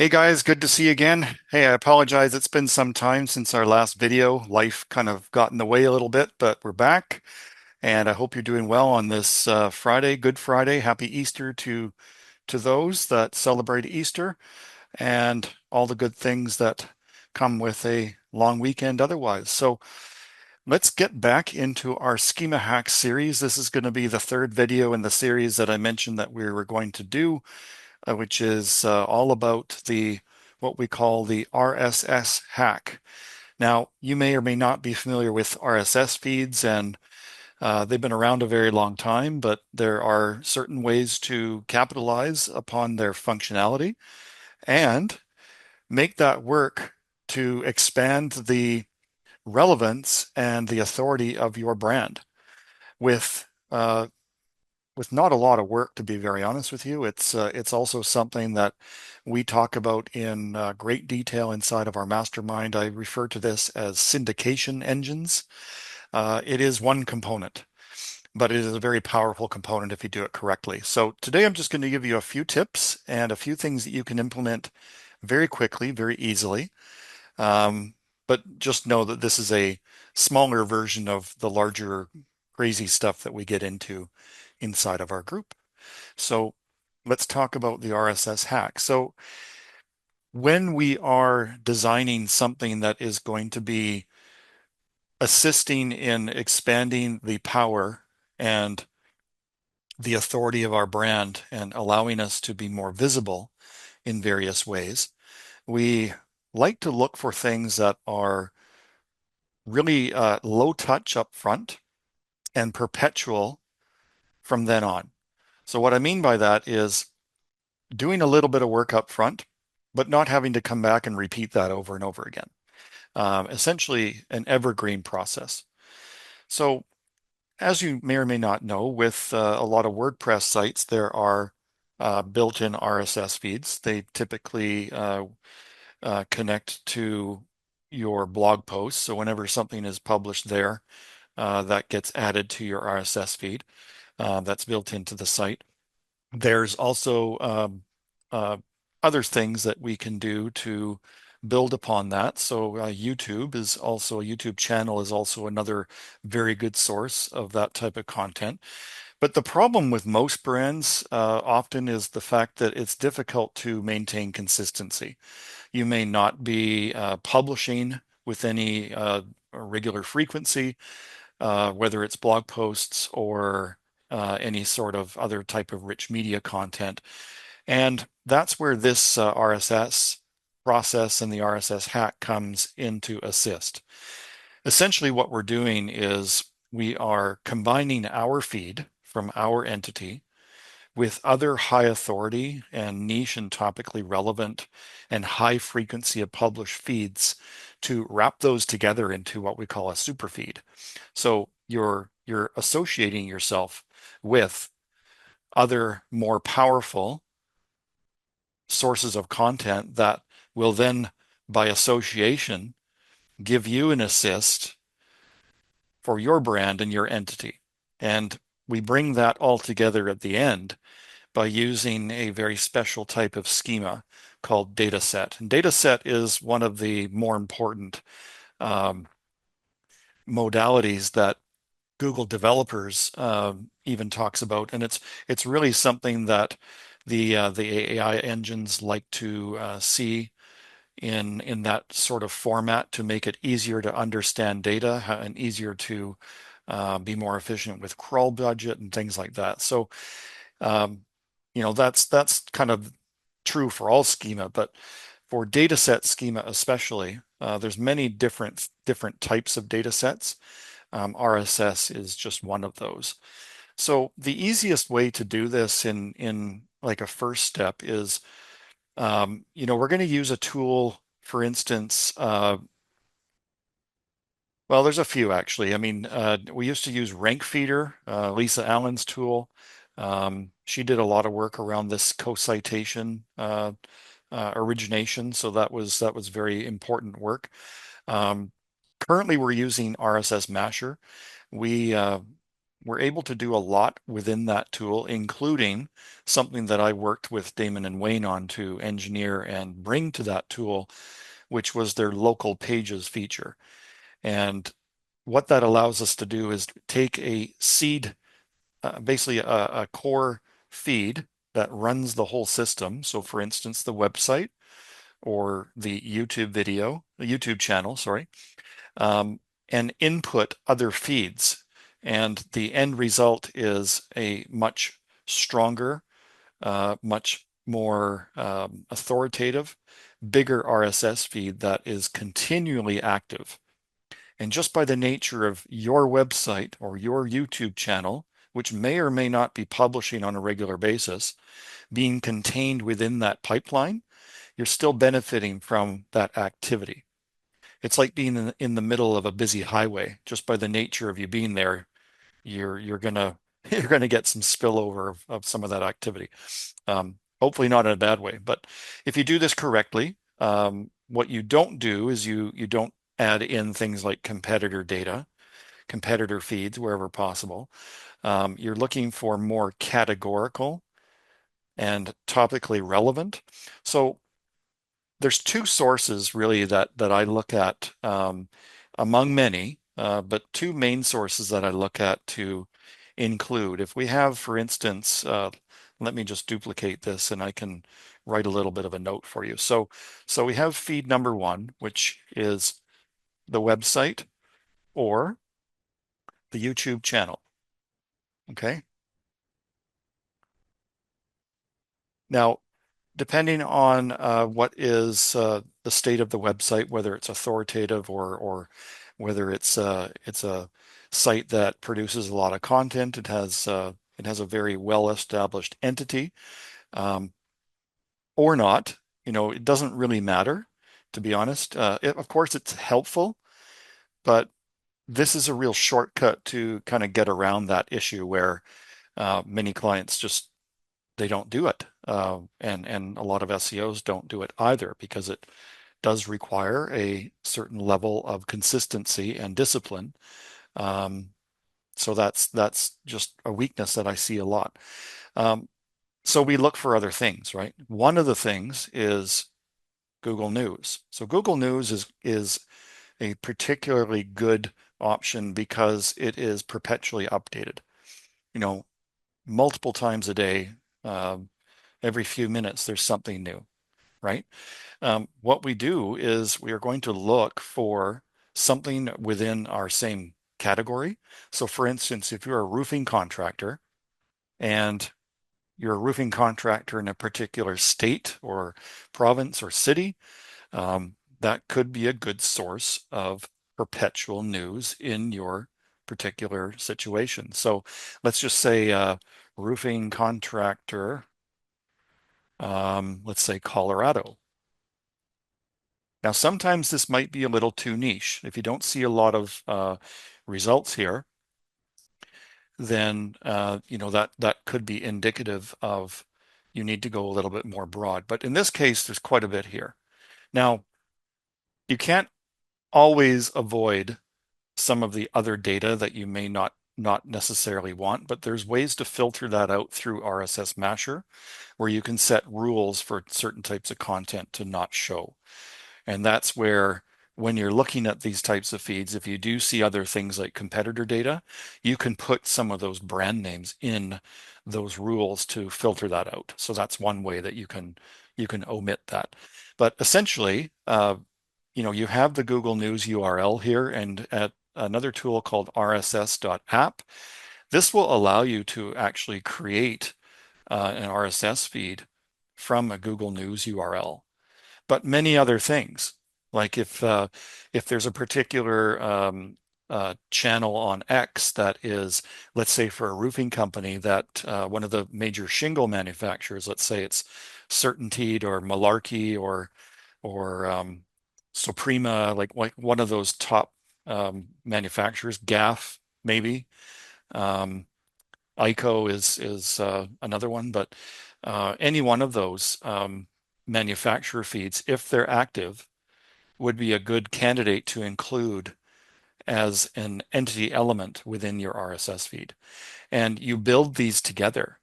Hey guys, good to see you again. Hey, I apologize. It's been some time since our last video. Life kind of got in the way a little bit, but we're back. And I hope you're doing well on this Friday, Good Friday. Happy Easter to those that celebrate Easter and all the good things that come with a long weekend otherwise. So let's get back into our Schema Hacks series. This is going to be the third video in the series that I mentioned that we were going to do, which is all about the what we call the RSS hack. Now, you may or may not be familiar with RSS feeds, and they've been around a very long time, but there are certain ways to capitalize upon their functionality and make that work to expand the relevance and the authority of your brand with not a lot of work, to be very honest with you. It's also something that we talk about in great detail inside of our mastermind. I refer to this as syndication engines. It is one component, but it is a very powerful component if you do it correctly. So today I'm just going to give you a few tips and a few things that you can implement very quickly, very easily. Um, but just know that this is a smaller version of the larger crazy stuff that we get into inside of our group. So let's talk about the RSS hack. So when we are designing something that is going to be assisting in expanding the power and the authority of our brand and allowing us to be more visible in various ways, we like to look for things that are really low touch up front and perpetual from then on. So what I mean by that is doing a little bit of work up front, but not having to come back and repeat that over and over again. Essentially an evergreen process. So as you may or may not know, with a lot of WordPress sites, there are built-in RSS feeds. They typically connect to your blog posts. So whenever something is published there, that gets added to your RSS feed that's built into the site. There's also uh, other things that we can do to build upon that. So YouTube channel is also another very good source of that type of content. But the problem with most brands often is the fact that it's difficult to maintain consistency. You may not be publishing with any regular frequency, whether it's blog posts or any sort of other type of rich media content. And that's where this RSS process and the RSS hack comes in to assist. Essentially, what we're doing is we are combining our feed from our entity with other high authority and niche and topically relevant and high frequency of published feeds to wrap those together into what we call a super feed. So you're associating yourself with other more powerful sources of content that will then, by association, give you an assist for your brand and your entity. And we bring that all together at the end by using a very special type of schema called dataset. And dataset is one of the more important um, modalities that Google developers even talks about, and it's really something that the AI engines like to see in that sort of format to make it easier to understand data and easier to be more efficient with crawl budget and things like that. So um, that's kind of true for all schema, but for dataset schema especially, there's many different types of datasets. RSS is just one of those. So the easiest way to do this in like a first step is, we're going to use a tool, for instance. Well, there's a few actually. I mean, we used to use Rank Feeder, Lisa Allen's tool. She did a lot of work around this cocitation origination, so that was very important work. Um, Currently, we're using RSS Masher. We we're able to do a lot within that tool, including something that I worked with Damon and Wayne on to engineer and bring to that tool, which was their local pages feature. And what that allows us to do is take a seed, basically a core feed that runs the whole system. So for instance, the website or the YouTube video, the YouTube channel, sorry, and input other feeds. And the end result is a much stronger, much more authoritative, bigger RSS feed that is continually active. And just by the nature of your website or your YouTube channel, which may or may not be publishing on a regular basis, being contained within that pipeline, you're still benefiting from that activity. It's like being in the middle of a busy highway. Just by the nature of you being there, you're gonna you're gonna get some spillover of some of that activity. Hopefully not in a bad way, but if you do this correctly, what you don't do is you don't add in things like competitor data, competitor feeds wherever possible. You're looking for more categorical and topically relevant. So there's two sources really that I look at among many, but two main sources that I look at to include. If we have, for instance, let me just duplicate this and I can write a little bit of a note for you. So we have feed number one, which is the website or the YouTube channel. Okay. Now, depending on what is the state of the website, whether it's authoritative or whether it's a site that produces a lot of content, it has a very well-established entity, um, or not. It doesn't really matter, to be honest. Of course, it's helpful, but this is a real shortcut to kind of get around that issue where many clients just they don't do it. And a lot of SEOs don't do it either because it does require a certain level of consistency and discipline. Um, so that's just a weakness that I see a lot. Um, so we look for other things, right? One of the things is Google News. So Google News is a particularly good option because it is perpetually updated. You know, multiple times a day, um, every few minutes, there's something new, right? What we do is we are going to look for something within our same category. So for instance, if you're a roofing contractor and you're a roofing contractor in a particular state or province or city, that could be a good source of perpetual news in your particular situation. So let's just say roofing contractor, let's say Colorado. Now, sometimes this might be a little too niche. If you don't see a lot of results here, then that could be indicative of you need to go a little bit more broad. But in this case, there's quite a bit here. Now, you can't always avoid some of the other data that you may not necessarily want, but there's ways to filter that out through RSS Masher, where you can set rules for certain types of content to not show. And that's where, when you're looking at these types of feeds, if you do see other things like competitor data, you can put some of those brand names in those rules to filter that out. So that's one way that you can omit that. But essentially, you have the Google News URL here and at another tool called rss.app. This will allow you to actually create an RSS feed from a Google News URL, but many other things. Like if there's a particular channel on X that is, let's say for a roofing company that one of the major shingle manufacturers, let's say it's Certainteed or Malarkey or Suprema, like one of those top manufacturers, Gaff maybe. Um, ICO is another one, but any one of those manufacturer feeds, if they're active, would be a good candidate to include as an entity element within your RSS feed. And you build these together,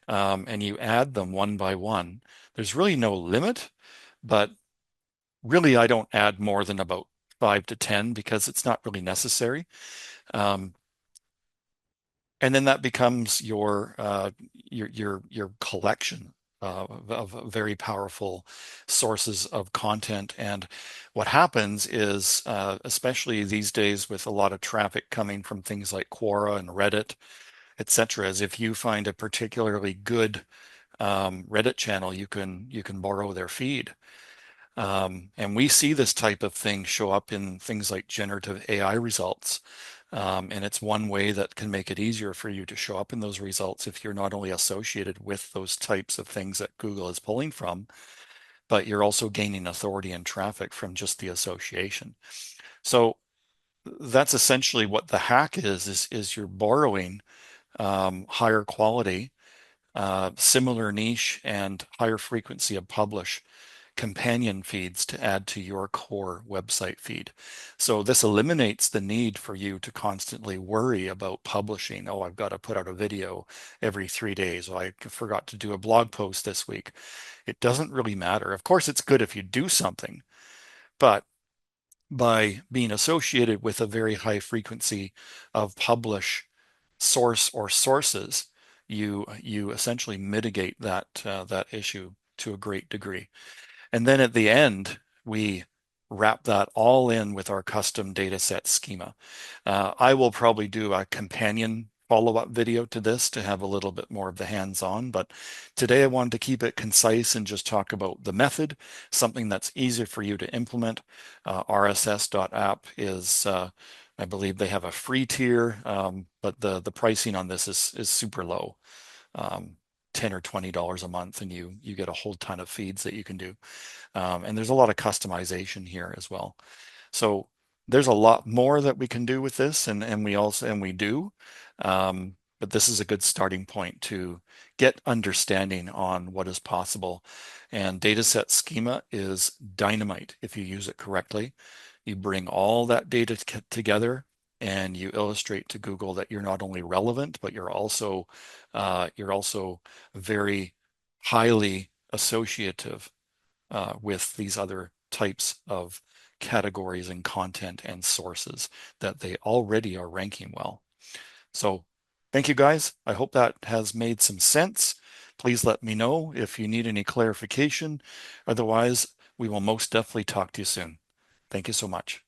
and you add them one by one. There's really no limit, but really I don't add more than about 5 to 10 because it's not really necessary. Um, and then that becomes your collection of very powerful sources of content. And what happens is, especially these days with a lot of traffic coming from things like Quora and Reddit, etc., is if you find a particularly good Reddit channel, you can borrow their feed. And we see this type of thing show up in things like generative AI results. And it's one way that can make it easier for you to show up in those results if you're not only associated with those types of things that Google is pulling from, but you're also gaining authority and traffic from just the association. So that's essentially what the hack is you're borrowing higher quality, similar niche, and higher frequency of publish companion feeds to add to your core website feed. So this eliminates the need for you to constantly worry about publishing. Oh, I've got to put out a video every 3 days. Oh, I forgot to do a blog post this week. It doesn't really matter. Of course, it's good if you do something, but by being associated with a very high frequency of publish source or sources, you essentially mitigate that issue to a great degree. And then at the end, we wrap that all in with our custom dataset schema. I will probably do a companion follow-up video to this to have a little bit more of the hands-on, but today I wanted to keep it concise and just talk about the method, something that's easier for you to implement. RSS.app is, I believe they have a free tier, but the pricing on this is super low. 10 or $20 a month, and you get a whole ton of feeds that you can do. And there's a lot of customization here as well. So there's a lot more that we can do with this, and we do. But this is a good starting point to get understanding on what is possible. And dataset schema is dynamite if you use it correctly. You bring all that data together and you illustrate to Google that you're not only relevant, but you're also very highly associative with these other types of categories and content and sources that they already are ranking well. So thank you guys. I hope that has made some sense. Please let me know if you need any clarification. Otherwise, we will most definitely talk to you soon. Thank you so much.